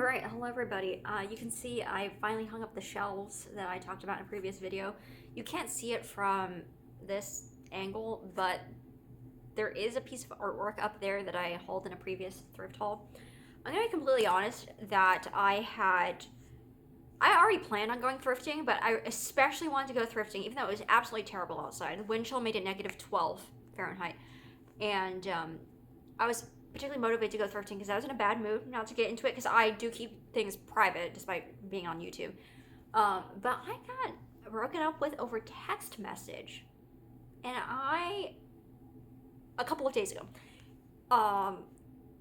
Alright, hello everybody. You can see I finally hung up the shelves that I talked about in a previous video. You can't see it from this angle, but there is a piece of artwork up there that I hauled in a previous thrift haul. I'm gonna be completely honest that I already planned on going thrifting, but I especially wanted to go thrifting even though it was absolutely terrible outside. The wind chill made it negative 12 Fahrenheit. And I was particularly motivated to go thrifting because I was in a bad mood, not to get into it because I do keep things private despite being on YouTube. But I got broken up with over text message, and a couple of days ago, am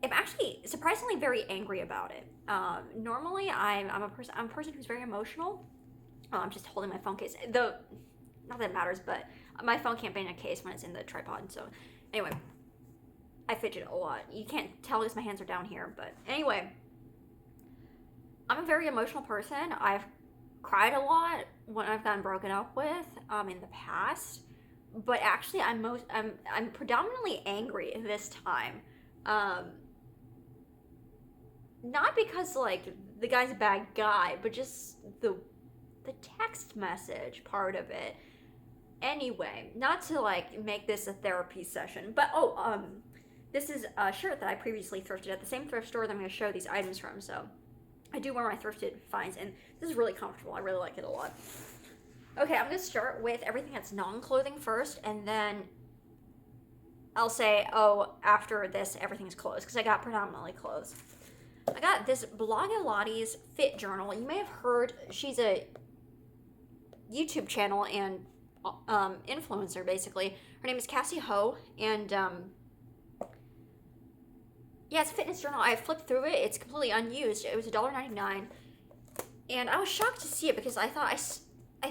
actually surprisingly very angry about it. Normally, I'm a person who's very emotional. I'm just holding my phone case. Not that it matters, but my phone can't be in a case when it's in the tripod. So, anyway. I fidget a lot. You can't tell because my hands are down here, but anyway. I'm a very emotional person. I've cried a lot when I've gotten broken up with in the past, but actually I'm predominantly angry this time. Not because like the guy's a bad guy, but just the text message part of it. Anyway, not to like make this a therapy session, but this is a shirt that I previously thrifted at the same thrift store that I'm going to show these items from. So I do wear my thrifted finds, and this is really comfortable. I really like it a lot. Okay, I'm going to start with everything that's non-clothing first, and then I'll say, after this, everything's clothes, because I got predominantly clothes. I got this Blogilates Fit Journal. You may have heard, she's a YouTube channel and influencer, basically. Her name is Cassie Ho, and yeah, it's a fitness journal. I flipped through it. It's completely unused. It was $1.99, and I was shocked to see it because I thought I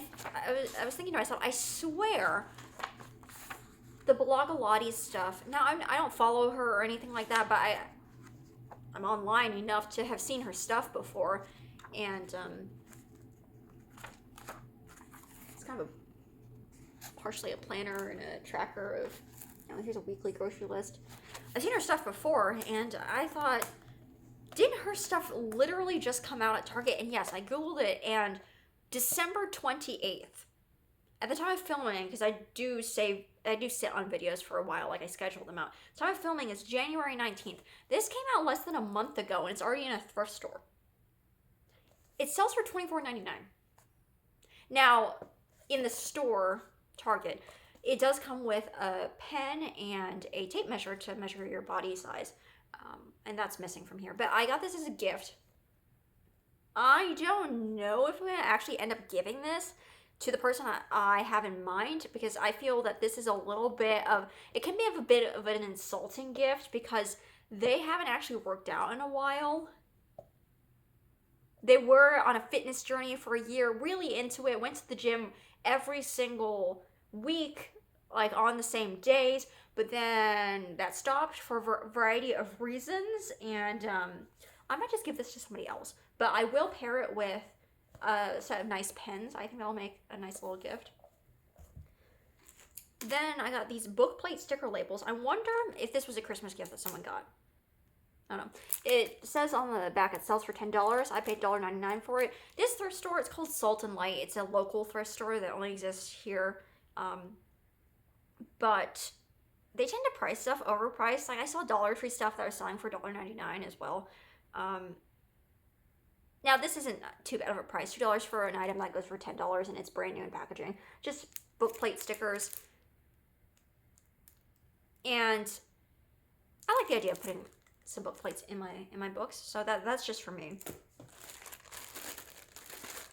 was thinking to myself, I swear the Blogilates stuff. Now I don't follow her or anything like that, but I'm online enough to have seen her stuff before, and it's kind of partially a planner and a tracker of. Here's a weekly grocery list. I've seen her stuff before, and I thought, didn't her stuff literally just come out at Target? And yes, I googled it, and December 28th, at the time of filming, because I do sit on videos for a while, like I schedule them out. The time of filming is January 19th. This came out less than a month ago, and it's already in a thrift store. It sells for $24.99. Now, in the store, Target, it does come with a pen and a tape measure to measure your body size. And that's missing from here. But I got this as a gift. I don't know if I'm going to actually end up giving this to the person I have in mind, because I feel that this is a little bit of, it can be a bit of an insulting gift because they haven't actually worked out in a while. They were on a fitness journey for a year, really into it, went to the gym every single week, like on the same days, but then that stopped for a variety of reasons, and I might just give this to somebody else, but I will pair it with a set of nice pens. I think that'll make a nice little gift. Then I got these book plate sticker labels. I wonder if this was a Christmas gift that someone got. I don't know. It says on the back it sells for $10. I paid $1.99 for it. This thrift store, it's called Salt and Light. It's a local thrift store that only exists here. But they tend to price stuff overpriced. Like I saw Dollar Tree stuff that was selling for $1.99 as well. Now this isn't too bad of a price. $2 for an item that goes for $10 and it's brand new in packaging. Just book plate stickers. And I like the idea of putting some book plates in my books, so that's just for me.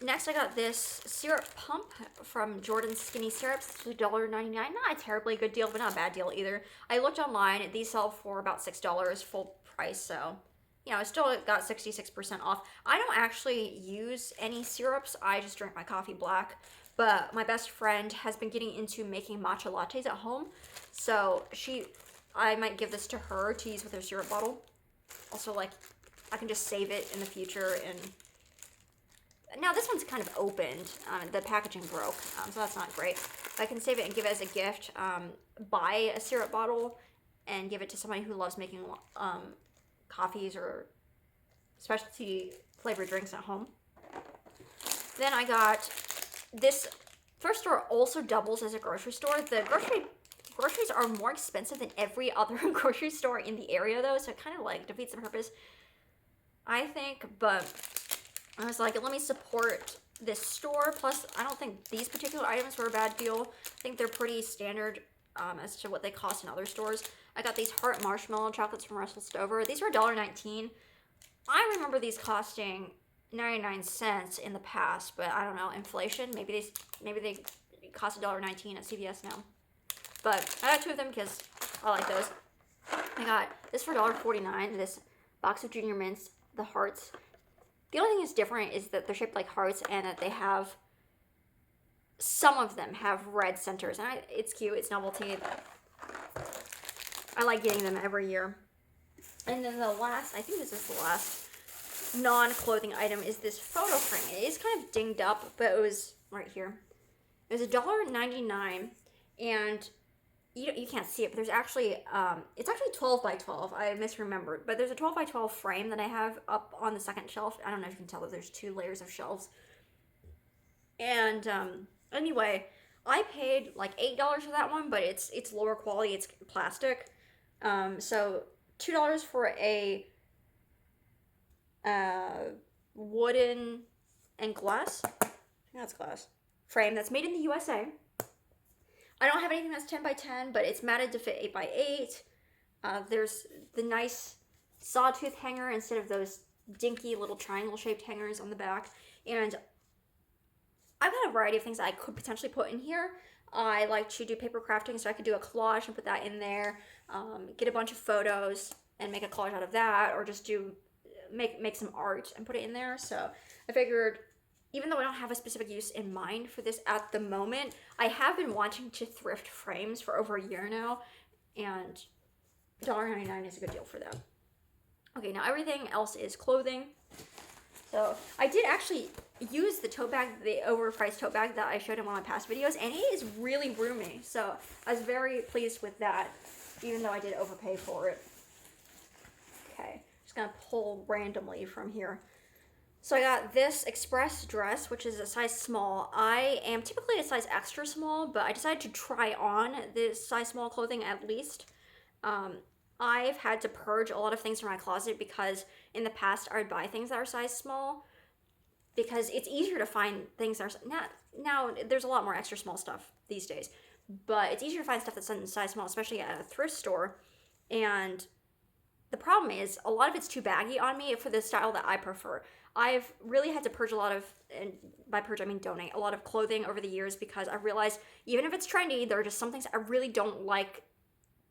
Next, I got this syrup pump from Jordan's Skinny Syrups. It's $1.99. Not a terribly good deal, but not a bad deal either. I looked online. These sell for about $6 full price, so, you know, I still got 66% off. I don't actually use any syrups. I just drink my coffee black. But my best friend has been getting into making matcha lattes at home, so I might give this to her to use with her syrup bottle. Also, like, I can just save it in the future. And now this one's kind of opened. The packaging broke, so that's not great. I can save it and give it as a gift. Buy a syrup bottle and give it to somebody who loves making coffees or specialty flavored drinks at home. Then I got this. Thrift store also doubles as a grocery store. The groceries are more expensive than every other grocery store in the area, though, so it kind of like defeats the purpose, I think. But I was like, let me support this store. Plus, I don't think these particular items were a bad deal. I think they're pretty standard as to what they cost in other stores. I got these heart marshmallow chocolates from Russell Stover. These were $1.19. I remember these costing 99 cents in the past, but I don't know, inflation. Maybe they cost $1.19 at CVS now. But I got two of them because I like those. I got this for $1.49. This box of Junior Mints, the hearts. The only thing that's different is that they're shaped like hearts and that they have, some of them have red centers. And it's cute. It's novelty. I like getting them every year. And then the last, I think this is the last non-clothing item, is this photo frame. It is kind of dinged up, but it was right here. It was $1.99, and you can't see it, but there's actually, it's actually 12 by 12. I misremembered, but there's a 12 by 12 frame that I have up on the second shelf. I don't know if you can tell that there's 2 layers of shelves. And anyway, I paid like $8 for that one, but it's lower quality. It's plastic. So $2 for a wooden and glass, I think that's glass, frame that's made in the USA. I don't have anything that's 10 by 10, but it's matted to fit 8 by 8. There's the nice sawtooth hanger instead of those dinky little triangle shaped hangers on the back. And I've got a variety of things that I could potentially put in here. I like to do paper crafting, so I could do a collage and put that in there, get a bunch of photos and make a collage out of that, or just make some art and put it in there. So I figured, even though I don't have a specific use in mind for this at the moment, I have been wanting to thrift frames for over a year now, and $1.99 is a good deal for them. Okay, now everything else is clothing. So I did actually use the tote bag, the overpriced tote bag that I showed in one of my past videos, and it is really roomy. So I was very pleased with that, even though I did overpay for it. Okay, just gonna pull randomly from here. So I got this express dress, which is a size small. I am typically a size extra small, but I decided to try on this size small clothing at least. I've had to purge a lot of things from my closet because in the past I would buy things that are size small because it's easier to find things that are now there's a lot more extra small stuff these days, but it's easier to find stuff that's in size small, especially at a thrift store. And the problem is a lot of it's too baggy on me for the style that I prefer. I've really had to purge a lot of, and by purge I mean donate, a lot of clothing over the years because I realized even if it's trendy, there are just some things I really don't like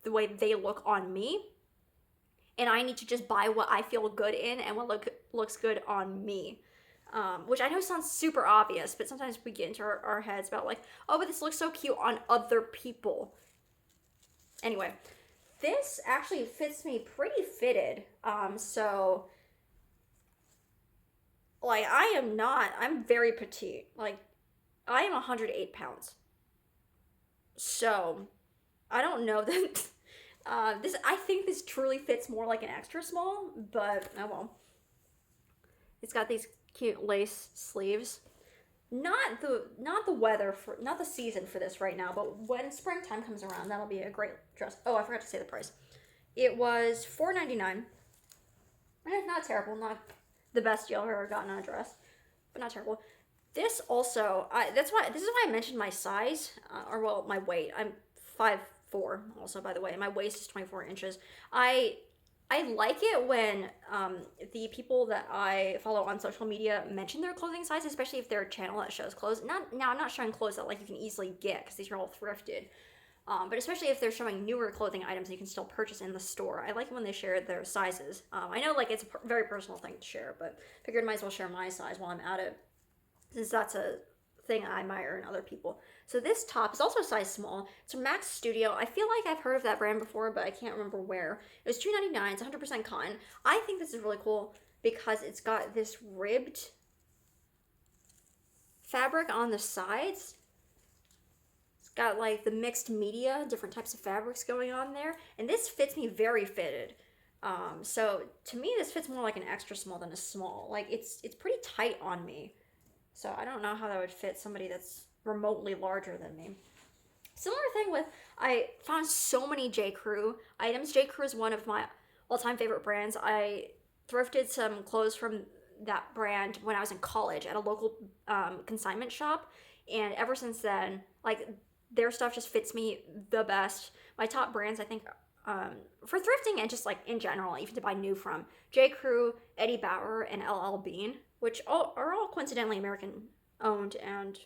the way they look on me, and I need to just buy what I feel good in and what looks good on me, which I know sounds super obvious, but sometimes we get into our heads about like, oh, but this looks so cute on other people. Anyway, this actually fits me pretty fitted, so like I'm very petite, like I am 108 pounds, so I don't know that I think this truly fits more like an extra small, but oh well. It's got these cute lace sleeves. Not the weather for, not the season for this right now, but when springtime comes around, that'll be a great dress. Oh, I forgot to say the price. It was $4.99. Not terrible, not the best deal I've ever gotten on a dress, but not terrible. This also, this is why I mentioned my size, or well, my weight. I'm 5'4", also, by the way. My waist is 24 inches. I like it when the people that I follow on social media mention their clothing size, especially if they're a channel that shows clothes. I'm not showing clothes that like you can easily get because these are all thrifted. But especially if they're showing newer clothing items you can still purchase in the store. I like it when they share their sizes. I know like it's a very personal thing to share, but figured might as well share my size while I'm at it, since that's a thing I admire in other people. So this top is also size small. It's from Max Studio. I feel like I've heard of that brand before, but I can't remember where. It was $2.99. It's 100% cotton. I think this is really cool because it's got this ribbed fabric on the sides. It's got like the mixed media, different types of fabrics going on there, and this fits me very fitted. So to me, this fits more like an extra small than a small. Like it's pretty tight on me. So I don't know how that would fit somebody that's remotely larger than me. Similar thing with, I found so many J. Crew items. J. Crew is one of my all-time favorite brands. I thrifted some clothes from that brand when I was in college at a local consignment shop, and ever since then, like their stuff just fits me the best. My top brands, I think, for thrifting and just like in general, even to buy new from J. Crew, Eddie Bauer, and LL Bean, which are all coincidentally American owned and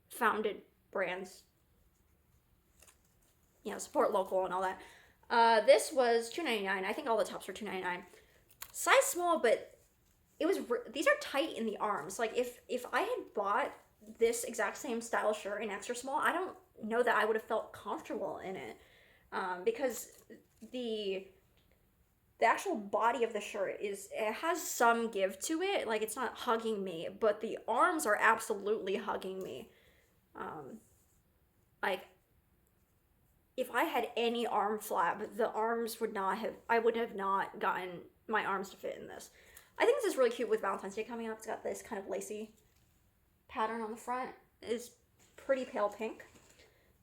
founded brands. You know, support local and all that. This was $2.99. I think all the tops were $2.99. Size small, but it was. These are tight in the arms. Like if I had bought this exact same style shirt in extra small, I don't know that I would have felt comfortable in it, because the actual body of the shirt it has some give to it. Like it's not hugging me, but the arms are absolutely hugging me. Like if I had any arm flab, the arms would not have. I would have not gotten my arms to fit in this. I think this is really cute with Valentine's Day coming up. It's got this kind of lacy pattern on the front. It's pretty pale pink.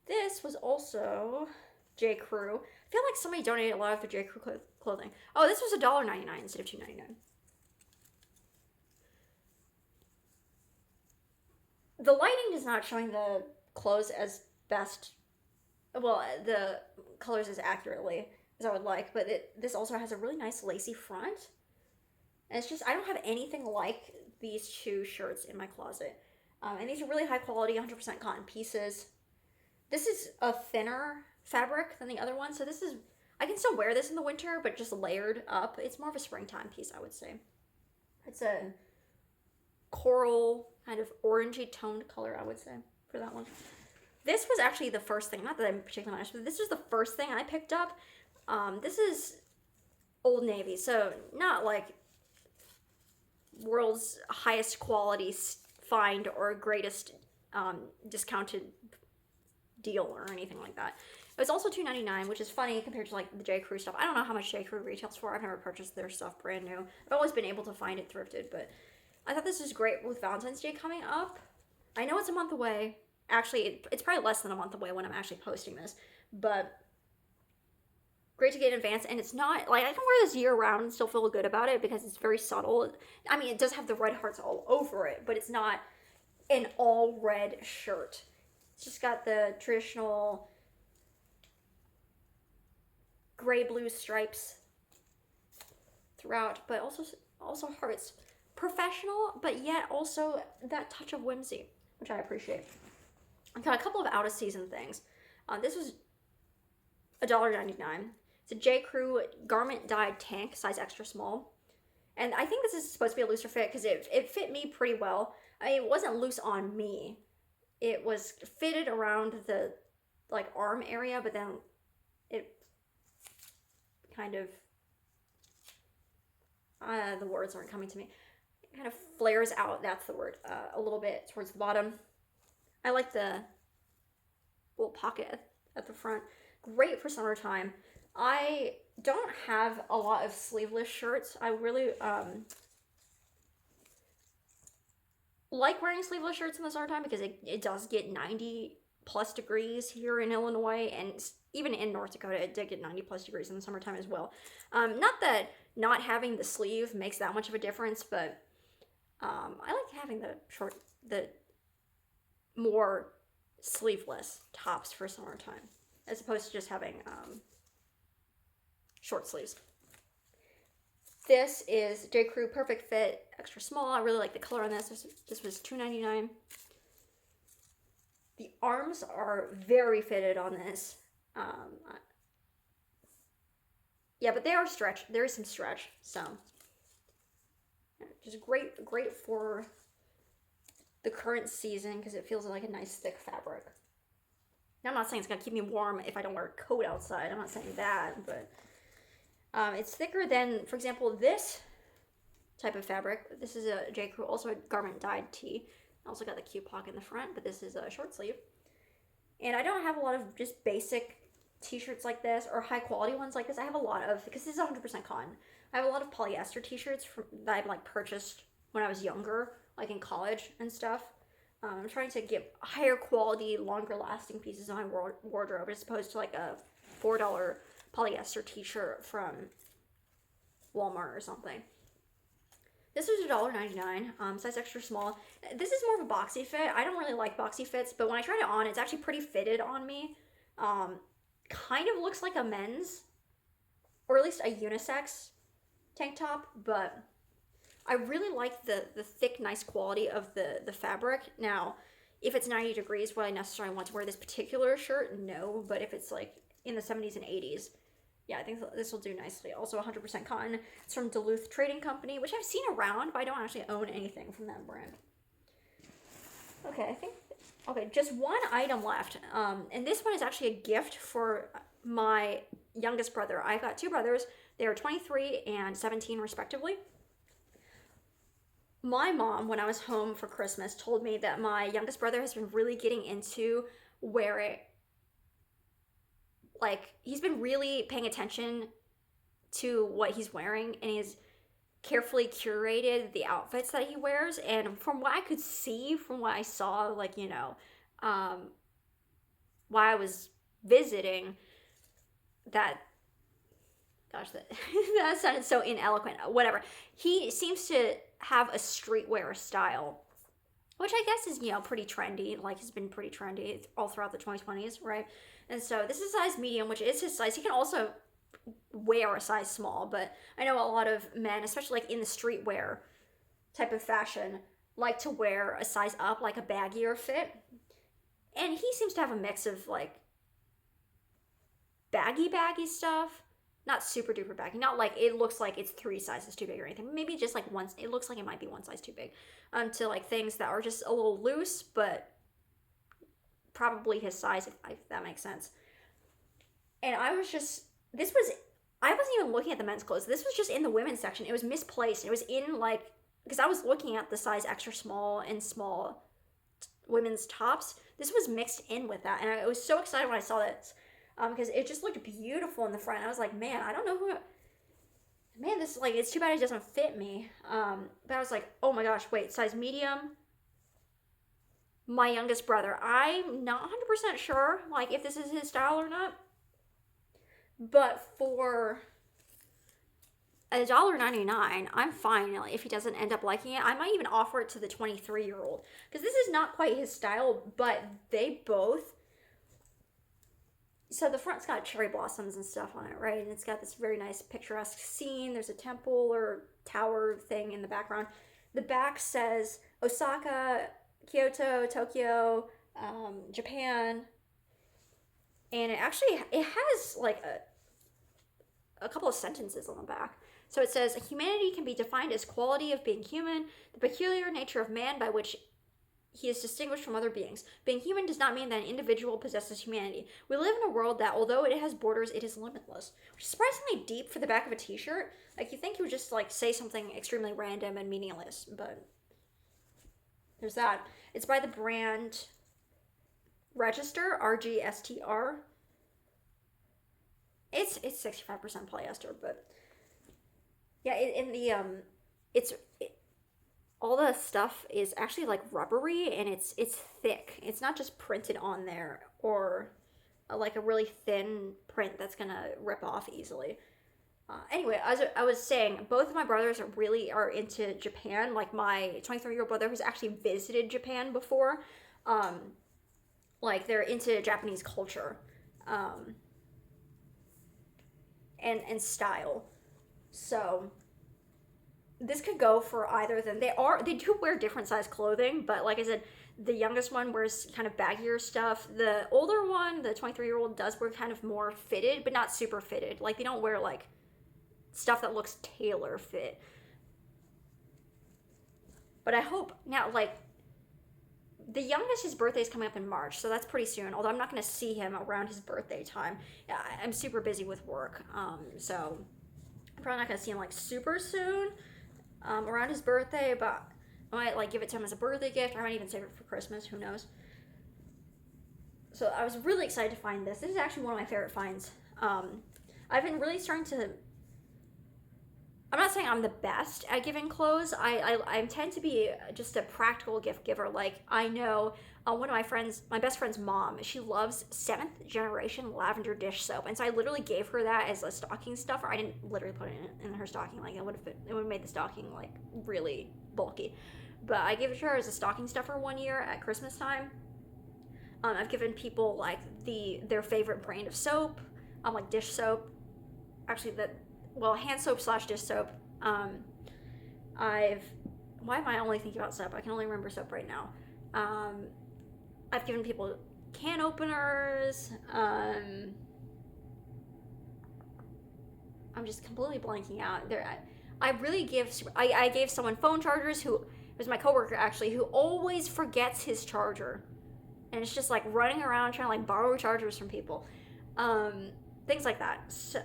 This was also J. Crew. I feel like somebody donated a lot of the J. Crew clothing. Oh, this was $1.99 instead of $2.99. The lighting is not showing the clothes as best. Well, the colors as accurately as I would like, but this also has a really nice lacy front. And it's just, I don't have anything like these two shirts in my closet. And these are really high quality, 100% cotton pieces. This is a thinner fabric than the other one, so this is, I can still wear this in the winter, but just layered up. It's more of a springtime piece, I would say. It's a coral, kind of orangey toned color, I would say, for that one. This was actually the first thing, not that I'm particularly honest, but this was the first thing I picked up. This is Old Navy, so not like world's highest quality find or greatest discounted deal or anything like that. It was also $2.99, which is funny compared to like the J. Crew stuff. I don't know how much J. Crew retails for. I've never purchased their stuff brand new. I've always been able to find it thrifted, but I thought this was great with Valentine's Day coming up. I know it's a month away. Actually, it's probably less than a month away when I'm actually posting this, but great to get in advance. And it's not like I can wear this year round and still feel good about it because it's very subtle. I mean, it does have the red hearts all over it, but it's not an all red shirt. It's just got the traditional gray blue stripes throughout, but also hearts. Professional, but yet also that touch of whimsy, which I appreciate. I've got a couple of out of season things. This was $1.99. It's a J. Crew garment dyed tank, size extra small. And I think this is supposed to be a looser fit because it fit me pretty well. I mean, it wasn't loose on me. It was fitted around the like arm area, but then it kind of, the words aren't coming to me. It kind of flares out, that's the word, a little bit towards the bottom. I like the little pocket at the front. Great for summertime. I don't have a lot of sleeveless shirts. I really like wearing sleeveless shirts in the summertime because it does get 90 plus degrees here in Illinois, and even in North Dakota it did get 90 plus degrees in the summertime as well. Not that not having the sleeve makes that much of a difference, but I like having the more sleeveless tops for summertime as opposed to just having short sleeves. This is J. Crew Perfect Fit Extra Small. I really like the color on this. This was $2.99. The arms are very fitted on this. Yeah, but they are stretched. There is some stretch, so just great for the current season because it feels like a nice thick fabric. Now, I'm not saying it's gonna keep me warm if I don't wear a coat outside. I'm not saying that, but it's thicker than, for example, this type of fabric. This is a J. Crew, also a garment dyed tee. Also got the cute pocket in the front, but this is a short sleeve. And I don't have a lot of just basic t-shirts like this, or high quality ones like this. I have a lot of, because this is 100% cotton. I have a lot of polyester t-shirts that I've like purchased when I was younger, like in college and stuff. I'm trying to get higher quality, longer lasting pieces in my wardrobe as opposed to like a $4 polyester t-shirt from Walmart or something. This was $1.99, size extra small. This is more of a boxy fit. I don't really like boxy fits, but when I tried it on, it's actually pretty fitted on me. Kind of looks like a men's, or at least a unisex tank top, but I really like the thick, nice quality of the fabric. Now, if it's 90 degrees, would I necessarily want to wear this particular shirt? No, but if it's like in the 70s and 80s, yeah, I think this will do nicely. Also 100% cotton. It's from Duluth Trading Company, which I've seen around, but I don't actually own anything from that brand. Okay, just one item left. And this one is actually a gift for my youngest brother. I've got two brothers. They are 23 and 17 respectively. My mom, when I was home for Christmas, told me that my youngest brother has been really getting into wearing, like, he's been really paying attention to what he's wearing, and he's carefully curated the outfits that he wears. And from what I could see, from what I saw, like, you know, while I was visiting, that that sounded so ineloquent. Whatever. He seems to have a streetwear style, which I guess is, you know, pretty trendy. Like, has been pretty trendy all throughout the 2020s, right? And so this is size medium, which is his size. He can also wear a size small, but I know a lot of men, especially like in the streetwear type of fashion, like to wear a size up, like a baggier fit. And he seems to have a mix of like baggy stuff, not super duper baggy, not like it looks like it's 3 sizes too big or anything. Maybe just like one, it looks like it might be 1 size too big, to like things that are just a little loose, but probably his size, if that makes sense. And I wasn't even looking at the men's clothes. This was just in the women's section. It was misplaced. It was in like, because I was looking at the size extra small and small women's tops. This was mixed in with that. And I was so excited when I saw this, because it just looked beautiful in the front. I was like, man, I don't know man, this, like, it's too bad it doesn't fit me. But I was like, oh my gosh, wait, size medium. My youngest brother. I'm not 100% sure, like, if this is his style or not. But for $1.99, I'm fine. Like, if he doesn't end up liking it, I might even offer it to the 23-year-old. Because this is not quite his style, but they both... So the front's got cherry blossoms and stuff on it, right? And it's got this very nice picturesque scene. There's a temple or tower thing in the background. The back says Osaka, Kyoto, Tokyo, Japan. And it has like a couple of sentences on the back. So it says, humanity can be defined as quality of being human, the peculiar nature of man by which he is distinguished from other beings. Being human does not mean that an individual possesses humanity. We live in a world that, although it has borders, it is limitless. Which is surprisingly deep for the back of a t-shirt. Like, you think he would just, like, say something extremely random and meaningless, but there's that. It's by the brand Register, RGSTR. It's 65% polyester, but yeah, all the stuff is actually like rubbery, and it's thick. It's not just printed on there or like a really thin print that's gonna rip off easily. Anyway, as I was saying, both of my brothers are into Japan. Like, my 23-year-old brother who's actually visited Japan before. Like, they're into Japanese culture. And style. So this could go for either of them. They do wear different size clothing, but like I said, the youngest one wears kind of baggier stuff. The older one, the 23-year-old, does wear kind of more fitted, but not super fitted. Like, they don't wear like stuff that looks tailor fit. But I hope now, like, the youngest, his birthday is coming up in March, so that's pretty soon. Although I'm not going to see him around his birthday time. I'm super busy with work, so I'm probably not going to see him like super soon around his birthday. But I might like give it to him as a birthday gift. I might even save it for Christmas. Who knows? So I was really excited to find this. This is actually one of my favorite finds. I've been really starting to... I'm not saying I'm the best at giving clothes. I tend to be just a practical gift giver. Like, I know one of my best friend's mom, she loves 7th generation lavender dish soap. And so I literally gave her that as a stocking stuffer. I didn't literally put it in her stocking. Like, it would have made the stocking, like, really bulky. But I gave it to her as a stocking stuffer one year at Christmas time. I've given people, like, their favorite brand of soap, like dish soap. Actually, hand soap / dish soap. Why am I only thinking about soap? I can only remember soap right now. I've given people can openers. I'm just completely blanking out. I gave someone phone chargers who was my coworker actually, who always forgets his charger. And it's just like running around trying to like borrow chargers from people. Things like that. So,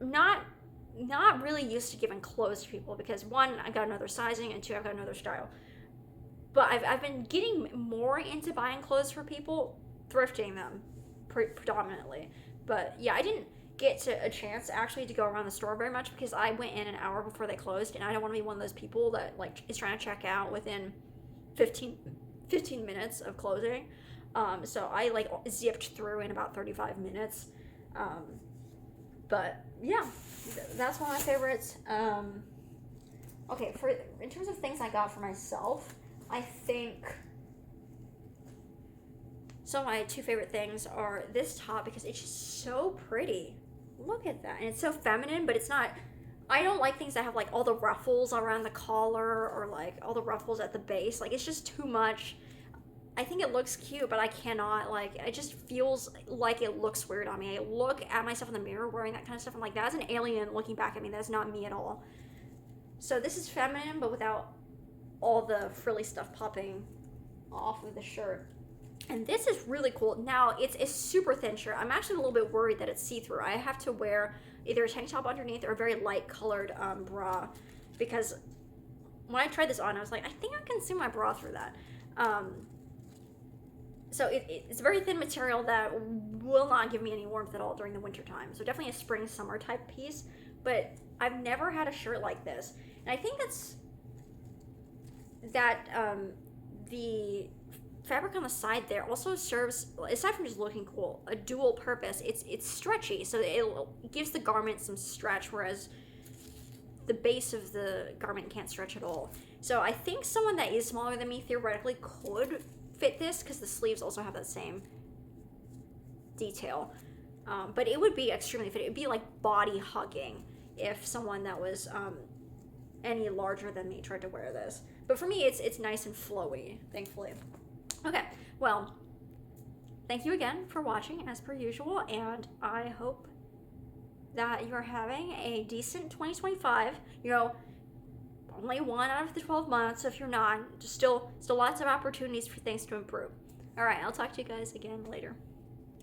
not really used to giving clothes to people because 1, I've got another sizing, and 2, I've got another style. But I've been getting more into buying clothes for people, thrifting them predominantly. But yeah, I didn't get a chance actually to go around the store very much because I went in an hour before they closed, and I don't want to be one of those people that like is trying to check out within 15 minutes of closing. So I like zipped through in about 35 minutes. But yeah, that's one of my favorites. Okay, in terms of things I got for myself, I think some of my 2 favorite things are this top because it's just so pretty. Look at that. And it's so feminine, but it's not... I don't like things that have like all the ruffles around the collar or like all the ruffles at the base. Like, it's just too much. I think it looks cute, but I cannot, like, it just feels like it looks weird on me. I look at myself in the mirror wearing that kind of stuff. I'm like, that's an alien looking back at me. That's not me at all. So this is feminine, but without all the frilly stuff popping off of the shirt. And this is really cool. Now, it's a super thin shirt. I'm actually a little bit worried that it's see-through. I have to wear either a tank top underneath or a very light colored bra, because when I tried this on, I was like, I think I can see my bra through that. So it's a very thin material that will not give me any warmth at all during the winter time. So definitely a spring summer type piece, but I've never had a shirt like this. And I think the fabric on the side there also serves, aside from just looking cool, a dual purpose. It's stretchy, so it gives the garment some stretch, whereas the base of the garment can't stretch at all. So I think someone that is smaller than me theoretically could fit this because the sleeves also have that same detail. But it would be extremely fit. It would be like body hugging if someone that was any larger than me tried to wear this. But for me, it's nice and flowy, thankfully. Okay, well, thank you again for watching as per usual, and I hope that you're having a decent 2025. You know, only 1 out of the 12 months. If you're not, just still lots of opportunities for things to improve. All right, I'll talk to you guys again later.